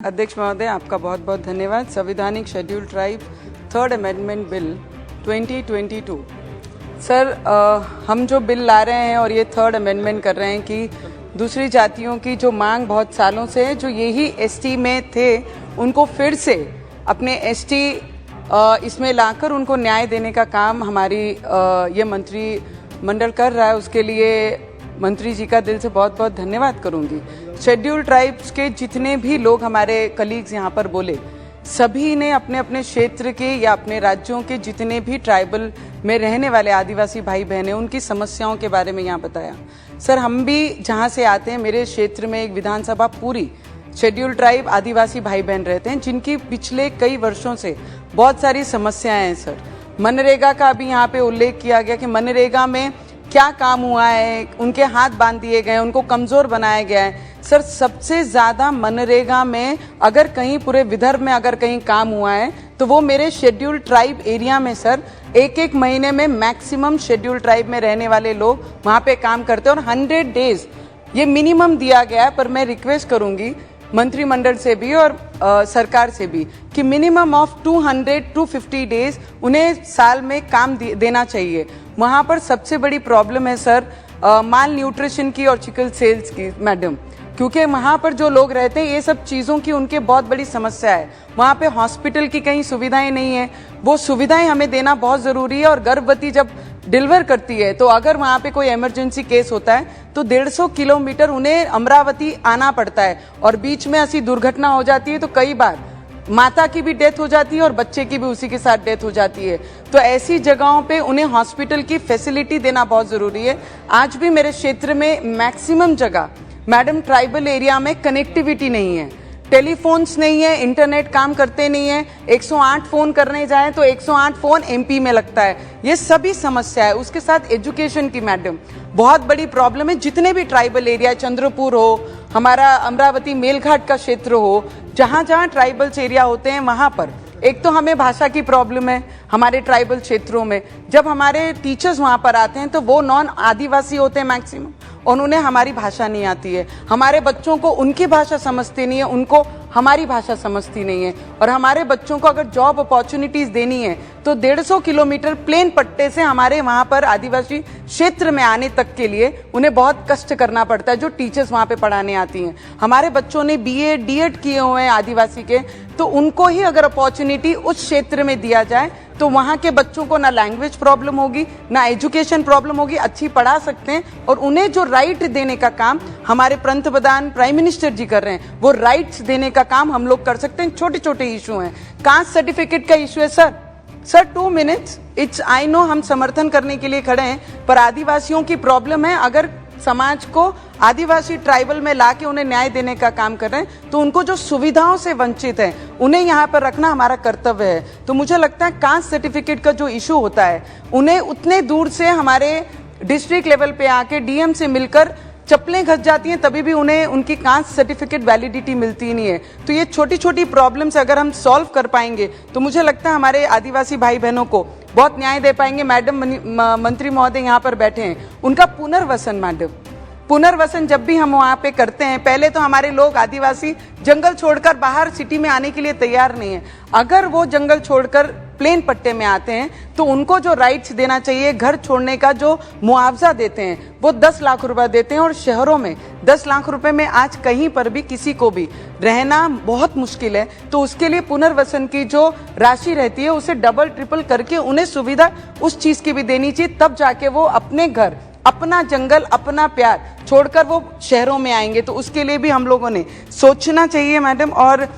अध्यक्ष महोदय, आपका बहुत बहुत धन्यवाद। संवैधानिक schedule tribe third amendment bill 2022। Sir, हम जो बिल ला रहे हैं और ये थर्ड अमेंडमेंट कर रहे हैं कि दूसरी जातियों की जो मांग बहुत सालों से है, जो यही एसटी में थे, उनको फिर से अपने एसटी इसमें लाकर उनको न्याय देने का काम हमारी ये मंत्रिमंडल कर रहा है। उसके लिए मंत्री जी का दिल से बहुत बहुत धन्यवाद करूंगी। शेड्यूल ट्राइब्स के जितने भी लोग हमारे कलीग्स यहाँ पर बोले, सभी ने अपने अपने क्षेत्र के या अपने राज्यों के जितने भी ट्राइबल में रहने वाले आदिवासी भाई बहन हैं, उनकी समस्याओं के बारे में यहाँ बताया। सर, हम भी जहाँ से आते हैं, मेरे क्षेत्र में एक विधानसभा पूरी शेड्यूल ट्राइब आदिवासी भाई बहन रहते हैं, जिनकी पिछले कई वर्षों से बहुत सारी समस्याएं हैं। सर, मनरेगा का अभी यहाँ पे उल्लेख किया गया कि मनरेगा में क्या काम हुआ है, उनके हाथ बांध दिए गए, उनको कमजोर बनाया गया है। सर, सबसे ज्यादा मनरेगा में अगर कहीं पूरे विदर्भ में अगर कहीं काम हुआ है तो वो मेरे शेड्यूल ट्राइब एरिया में। सर, एक महीने में मैक्सिमम शेड्यूल ट्राइब में रहने वाले लोग वहां पे काम करते हैं और 100 डेज ये मिनिमम दिया गया है। पर मैं रिक्वेस्ट करूंगी मंत्रिमंडल से भी और सरकार से भी कि मिनिमम ऑफ 200-250 डेज उन्हें साल में काम देना चाहिए। वहां पर सबसे बड़ी प्रॉब्लम है सर माल न्यूट्रिशन की और चिकन सेल्स की मैडम, क्योंकि वहां पर जो लोग रहते हैं, ये सब चीजों की उनके बहुत बड़ी समस्या है। वहां पे हॉस्पिटल की कहीं सुविधाएं नहीं है, वो सुविधाएं हमें देना बहुत जरूरी है। और गर्भवती जब डिलीवर करती है तो अगर वहां पे कोई इमरजेंसी केस होता है तो 150 किलोमीटर उन्हें अमरावती आना पड़ता है और बीच में ऐसी दुर्घटना हो जाती है तो कई बार माता की भी डेथ हो जाती है और बच्चे की भी उसी के साथ डेथ हो जाती है। तो ऐसी जगहों पे उन्हें हॉस्पिटल की फैसिलिटी देना बहुत जरूरी है। आज भी मेरे क्षेत्र में मैक्सिमम जगह मैडम ट्राइबल एरिया में कनेक्टिविटी नहीं है, टेलीफोन्स नहीं है, इंटरनेट काम करते नहीं है। 108 फोन करने जाए तो 108 फोन एमपी में लगता है। ये सभी समस्या है। उसके साथ एजुकेशन की मैडम बहुत बड़ी प्रॉब्लम है। जितने भी ट्राइबल एरिया, चंद्रपुर हो, हमारा अमरावती मेलघाट का क्षेत्र हो, जहां जहां ट्राइबल्स एरिया होते हैं, वहां पर एक तो हमें भाषा की प्रॉब्लम है हमारे ट्राइबल क्षेत्रों में। जब हमारे टीचर्स वहां पर आते हैं तो वो नॉन आदिवासी होते हैं मैक्सिमम और उन्हें हमारी भाषा नहीं आती है। हमारे बच्चों को उनकी भाषा समझती नहीं है, उनको हमारी भाषा समझती नहीं है। और हमारे बच्चों को अगर जॉब अपॉर्चुनिटीज देनी है तो 150 किलोमीटर प्लेन पट्टे से हमारे वहां पर आदिवासी क्षेत्र में आने तक के लिए उन्हें बहुत कष्ट करना पड़ता है, जो टीचर्स वहां पे पढ़ाने आती हैं। हमारे बच्चों ने बीए डीएड किए हुए हैं आदिवासी के, तो उनको ही अगर अपॉर्चुनिटी उस क्षेत्र में दिया जाए तो वहां के बच्चों को ना लैंग्वेज प्रॉब्लम होगी, ना एजुकेशन प्रॉब्लम होगी, अच्छी पढ़ा सकते हैं। और उन्हें जो राइट देने का काम हमारे पंतप्रधान प्राइम मिनिस्टर जी कर रहे हैं, वो राइट्स देने का काम हम लोग कर सकते हैं। छोटे छोटे इशू हैं, कास्ट सर्टिफिकेट का इशू है sir 2 minutes, it's I know हम समर्थन करने के लिए खड़े हैं, पर आदिवासियों की प्रॉब्लम है। अगर समाज को आदिवासी ट्राइबल में लाके उन्हें न्याय देने का काम कर रहे हैं तो उनको जो सुविधाओं से वंचित है उन्हें यहाँ पर रखना हमारा कर्तव्य है। तो मुझे लगता है कास्ट सर्टिफिकेट का जो इशू होता है, उन्हें उतने दूर से हमारे डिस्ट्रिक्ट लेवल पे आके डीएम से मिलकर चप्पलें घस जाती हैं, तभी भी उन्हें उनकी कास्ट सर्टिफिकेट वैलिडिटी मिलती नहीं है। तो ये छोटी छोटी प्रॉब्लम्स अगर हम सॉल्व कर पाएंगे तो मुझे लगता है हमारे आदिवासी भाई बहनों को बहुत न्याय दे पाएंगे। मैडम मंत्री महोदय यहाँ पर बैठे हैं, उनका पुनर्वसन मैडम, पुनर्वसन जब भी हम वहाँ पे करते हैं, पहले तो हमारे लोग आदिवासी जंगल छोड़कर बाहर सिटी में आने के लिए तैयार नहीं है। अगर वो जंगल छोड़कर प्लेन पट्टे में आते हैं तो उनको जो राइट्स देना चाहिए, घर छोड़ने का जो मुआवजा देते हैं वो 10 लाख रुपए देते हैं। और शहरों में 10 लाख रुपए में आज कहीं पर भी किसी को भी रहना बहुत मुश्किल है। तो उसके लिए पुनर्वसन की जो राशि रहती है उसे डबल ट्रिपल करके उन्हें सुविधा उस चीज की भी देनी चाहिए, तब जाके वो अपने घर, अपना जंगल, अपना प्यार छोड़कर वो शहरों में आएंगे। तो उसके लिए भी हम लोगों ने सोचना चाहिए मैडम। और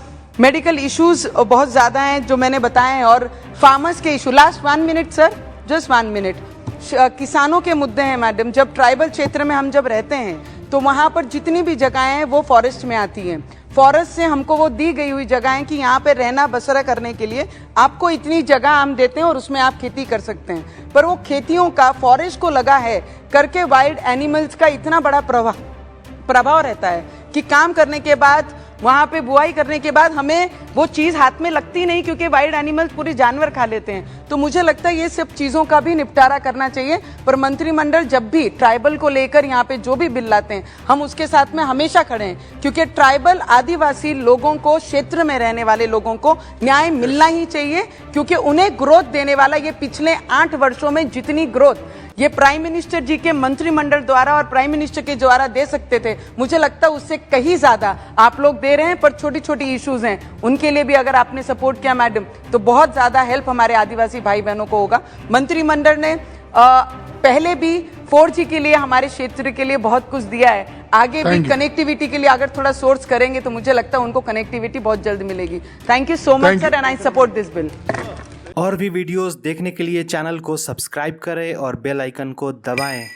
मेडिकल इश्यूज बहुत ज्यादा हैं जो मैंने बताए हैं, और फार्मर्स के issue, last 1 minute sir, just 1 minute, किसानों के मुद्दे हैं मैडम। जब ट्राइबल क्षेत्र में हम जब रहते हैं तो वहां पर जितनी भी जगहें हैं वो फॉरेस्ट में आती हैं। फॉरेस्ट से हमको वो दी गई हुई जगहें कि यहाँ पे रहना बसरा करने के लिए आपको इतनी जगह हम देते हैं और उसमें आप खेती कर सकते हैं। पर वो खेतियों का फॉरेस्ट को लगा है करके वाइल्ड एनिमल्स का इतना बड़ा प्रभाव रहता है कि काम करने के बाद वहाँ पे बुआई करने के बाद हमें वो चीज़ हाथ में लगती नहीं, क्योंकि वाइल्ड एनिमल्स पूरे जानवर खा लेते हैं। तो मुझे लगता है ये सब चीज़ों का भी निपटारा करना चाहिए। पर मंत्रिमंडल जब भी ट्राइबल को लेकर यहाँ पे जो भी बिल लाते हैं, हम उसके साथ में हमेशा खड़े हैं, क्योंकि ट्राइबल आदिवासी लोगों को, क्षेत्र में रहने वाले लोगों को न्याय मिलना ही चाहिए, क्योंकि उन्हें ग्रोथ देने वाला ये पिछले 8 वर्षों में जितनी ग्रोथ ये प्राइम मिनिस्टर जी के मंत्रिमंडल द्वारा और प्राइम मिनिस्टर के द्वारा दे सकते थे, मुझे लगता है उससे कहीं ज्यादा आप लोग दे रहे हैं। पर छोटी छोटी इश्यूज हैं, उनके लिए भी अगर आपने सपोर्ट किया मैडम, तो बहुत ज्यादा हेल्प हमारे आदिवासी भाई बहनों को होगा। मंत्रिमंडल ने पहले भी 4G के लिए हमारे क्षेत्र के लिए बहुत कुछ दिया है, आगे भी कनेक्टिविटी के लिए अगर थोड़ा सोर्स करेंगे तो मुझे लगता है उनको कनेक्टिविटी बहुत जल्द मिलेगी। Thank you so much sir, and I support this bill. और भी वीडियोस देखने के लिए चैनल को सब्सक्राइब करें और बेल आइकन को दबाएं।